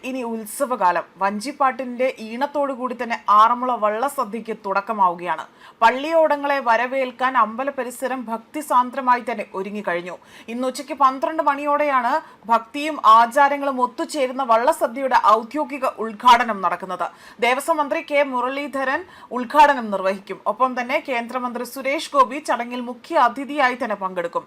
ഇനി ഉത്സവകാലം. വഞ്ചിപ്പാട്ടിന്റെ ഈണത്തോടുകൂടി തന്നെ ആറന്മുള വള്ളസദ്യയ്ക്ക് തുടക്കമാവുകയാണ്. പള്ളിയോടങ്ങളെ വരവേൽക്കാൻ അമ്പല പരിസരം ഭക്തിസാന്ദ്രമായി തന്നെ ഒരുങ്ങിക്കഴിഞ്ഞു. ഇന്ന് ഉച്ചയ്ക്ക് 12 മണിയോടെയാണ് ഭക്തിയും ആചാരങ്ങളും ഒത്തുചേരുന്ന വള്ളസദ്യയുടെ ഔദ്യോഗിക ഉദ്ഘാടനം നടക്കുന്നത്. ദേവസ്വം മന്ത്രി കെ മുരളീധരൻ ഉദ്ഘാടനം നിർവഹിക്കും. ഒപ്പം തന്നെ കേന്ദ്രമന്ത്രി സുരേഷ് ഗോപി ചടങ്ങിൽ മുഖ്യ അതിഥിയായി തന്നെ പങ്കെടുക്കും.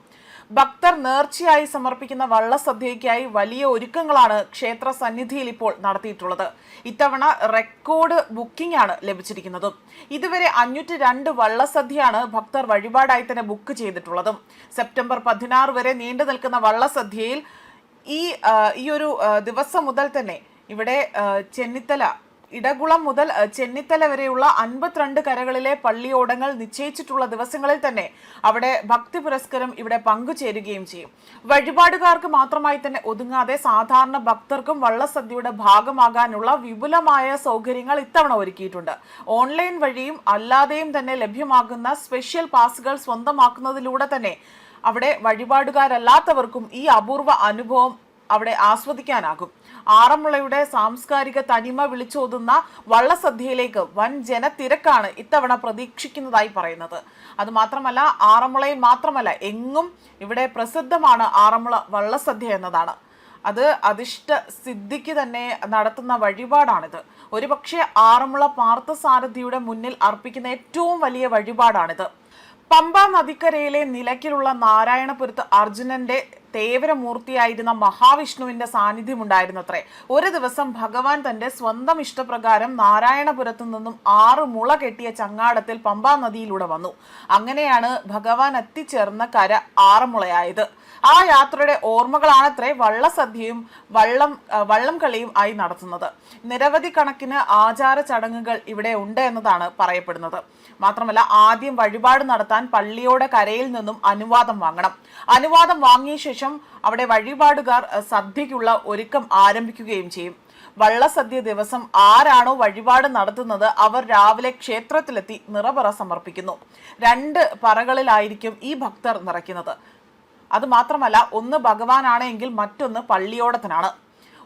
ഭക്തർ നേർച്ചയായി സമർപ്പിക്കുന്ന വള്ളസദ്യയ്ക്കായി വലിയ ഒരുക്കങ്ങളാണ് ക്ഷേത്ര സന്നിധിയിൽ ഇപ്പോൾ നടത്തിയിട്ടുള്ളത്. ഇത്തവണ റെക്കോർഡ് ബുക്കിംഗ് ആണ് ലഭിച്ചിരിക്കുന്നത്. ഇതുവരെ 502 വള്ളസദ്യയാണ് ഭക്തർ വഴിപാടായി തന്നെ ബുക്ക് ചെയ്തിട്ടുള്ളത്. സെപ്റ്റംബർ 16 വരെ നീണ്ടു നിൽക്കുന്ന വള്ളസദ്യയിൽ ഈ ഒരു ദിവസം മുതൽ തന്നെ ഇവിടെ ഇടകുളം മുതൽ ചെന്നിത്തല വരെയുള്ള 52 കരകളിലെ പള്ളിയോടങ്ങൾ നിശ്ചയിച്ചിട്ടുള്ള ദിവസങ്ങളിൽ തന്നെ അവിടെ ഭക്തി പുരസ്കരം ഇവിടെ പങ്കുചേരുകയും ചെയ്യും. വഴിപാടുകാർക്ക് മാത്രമായി തന്നെ ഒതുങ്ങാതെ സാധാരണ ഭക്തർക്കും വള്ളസദ്യയുടെ ഭാഗമാകാനുള്ള വിപുലമായ സൗകര്യങ്ങൾ ഇത്തവണ ഒരുക്കിയിട്ടുണ്ട്. ഓൺലൈൻ വഴിയും അല്ലാതെയും തന്നെ ലഭ്യമാകുന്ന സ്പെഷ്യൽ പാസുകൾ സ്വന്തമാക്കുന്നതിലൂടെ തന്നെ അവിടെ വഴിപാടുകാരല്ലാത്തവർക്കും ഈ അപൂർവ അനുഭവം അവിടെ ആസ്വദിക്കാനാകും. ആറന്മുളയുടെ സാംസ്കാരിക തനിമ വിളിച്ചോതുന്ന വള്ളസദ്യയിലേക്ക് വൻ ജനത്തിരക്കാണ് ഇത്തവണ പ്രതീക്ഷിക്കുന്നതായി പറയുന്നത്. അതുമാത്രമല്ല, ആറന്മുളയിൽ മാത്രമല്ല എങ്ങും ഇവിടെ പ്രസിദ്ധമാണ് ആറന്മുള വള്ളസദ്യ എന്നതാണ്. അത് അധിഷ്ഠ സിദ്ധിക്ക് തന്നെ നടത്തുന്ന വഴിപാടാണിത്. ഒരുപക്ഷെ ആറന്മുള പാർത്ഥസാരഥിയുടെ മുന്നിൽ അർപ്പിക്കുന്ന ഏറ്റവും വലിയ വഴിപാടാണിത്. പമ്പ നദിക്കരയിലെ നിലയ്ക്കലുള്ള നാരായണപുരത്ത് അർജുനന്റെ തേവരമൂർത്തിയായിരുന്ന മഹാവിഷ്ണുവിന്റെ സാന്നിധ്യമുണ്ടായിരുന്നത്രേ. ഒരു ദിവസം ഭഗവാൻ തന്റെ സ്വന്തം ഇഷ്ടപ്രകാരം നാരായണപുരത്തു നിന്നും 6 മുള കെട്ടിയ ചങ്ങാടത്തിൽ പമ്പാ നദിയിലൂടെ വന്നു. അങ്ങനെയാണ് ഭഗവാൻ എത്തിച്ചേർന്ന കര ആറന്മുളയായത്. ആ യാത്രയുടെ ഓർമ്മകളാണത്രേ വള്ളസദ്യയും വള്ളം കളിയും ആയി നടത്തുന്നത്. നിരവധി കണക്കിന് ആചാര ചടങ്ങുകൾ ഇവിടെ ഉണ്ട് എന്നതാണ് പറയപ്പെടുന്നത്. മാത്രമല്ല, ആദ്യം വഴിപാട് നടത്താൻ പള്ളിയോടെ കരയിൽ നിന്നും അനുവാദം വാങ്ങണം. അനുവാദം വാങ്ങിയ ശേഷം അവിടെ വഴിപാടുകാർ സദ്യയ്ക്കുള്ള ഒരുക്കം ആരംഭിക്കുകയും ചെയ്യും. വള്ളസദ്യ ദിവസം ആരാണോ വഴിപാട് നടത്തുന്നത് അവർ രാവിലെ ക്ഷേത്രത്തിലെത്തി നിറപറ സമർപ്പിക്കുന്നു. 2 പറകളിലായിരിക്കും ഈ ഭക്തർ നിറയ്ക്കുന്നത്. അതുമാത്രമല്ല, ഒന്ന് ഭഗവാനാണെങ്കിൽ മറ്റൊന്ന് പള്ളിയോടത്തിനാണ്.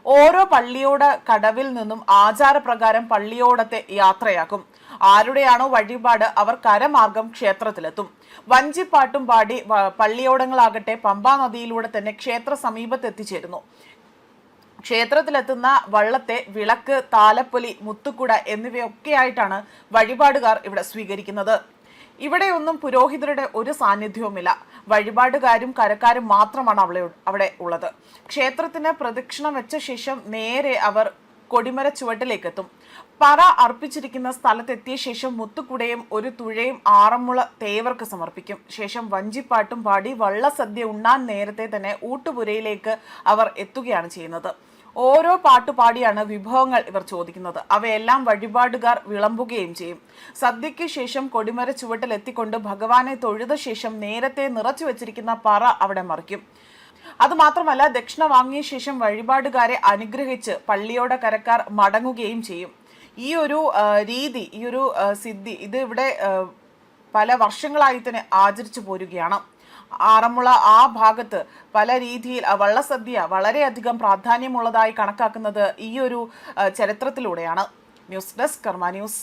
ഓരോ പള്ളിയോട കടവിൽ നിന്നും ആചാരപ്രകാരം പള്ളിയോടത്തെ യാത്രയാക്കും. ആരുടെയാണോ വഴിപാട് അവർ കരമാർഗം ക്ഷേത്രത്തിലെത്തും. വഞ്ചിപ്പാട്ടും പാടി പള്ളിയോടങ്ങളാകട്ടെ പമ്പാ നദിയിലൂടെ തന്നെ ക്ഷേത്ര സമീപത്ത് എത്തിച്ചേരുന്നു. ക്ഷേത്രത്തിലെത്തുന്ന വള്ളത്തെ വിളക്ക്, താലപ്പൊലി, മുത്തുക്കുട എന്നിവയൊക്കെയായിട്ടാണ് വഴിപാടുകാർ ഇവിടെ സ്വീകരിക്കുന്നത്. ഇവിടെയൊന്നും പുരോഹിതരുടെ ഒരു സാന്നിധ്യവുമില്ല. വഴിപാടുകാരും കരക്കാരും മാത്രമാണ് അവിടെ ഉള്ളത്. ക്ഷേത്രത്തിന് പ്രദക്ഷിണം വെച്ച ശേഷം നേരെ അവർ കൊടിമര ചുവട്ടിലേക്ക് എത്തും. പറ അർപ്പിച്ചിരിക്കുന്ന സ്ഥലത്തെത്തിയ ശേഷം മുത്തുക്കുടയും ഒരു തുഴയും ആറന്മുള തേവർക്ക് സമർപ്പിക്കും. ശേഷം വഞ്ചിപ്പാട്ടും പാടി വള്ളസദ്യ ഉണ്ണാൻ നേരത്തെ തന്നെ ഊട്ടുപുരയിലേക്ക് അവർ എത്തുകയാണ് ചെയ്യുന്നത്. ഓരോ പാട്ടുപാടിയാണ് വിഭവങ്ങൾ ഇവർ ചോദിക്കുന്നത്. അവയെല്ലാം വഴിപാടുകാർ വിളമ്പുകയും ചെയ്യും. സദ്യയ്ക്ക് ശേഷം കൊടിമര ചുവട്ടിൽ എത്തിക്കൊണ്ട് ഭഗവാനെ തൊഴുത ശേഷം നേരത്തെ നിറച്ചു വെച്ചിരിക്കുന്ന പറ അവിടെ മറിക്കും. അതുമാത്രമല്ല, ദക്ഷിണ വാങ്ങിയ ശേഷം വഴിപാടുകാരെ അനുഗ്രഹിച്ച് പള്ളിയോട കരക്കാർ മടങ്ങുകയും ചെയ്യും. ഈ ഒരു രീതി, ഈ ഒരു സിദ്ധി ഇത് ഇവിടെ പല വർഷങ്ങളായി തന്നെ ആചരിച്ചു പോരുകയാണ്. ആറന്മുള ആ ഭാഗത്ത് പല രീതിയിൽ വള്ളസദ്യ വളരെയധികം പ്രാധാന്യമുള്ളതായി കണക്കാക്കുന്നത് ഈ ഒരു ചരിത്രത്തിലൂടെയാണ്. ന്യൂസ് ഡെസ്ക് കർമ്മ ന്യൂസ്.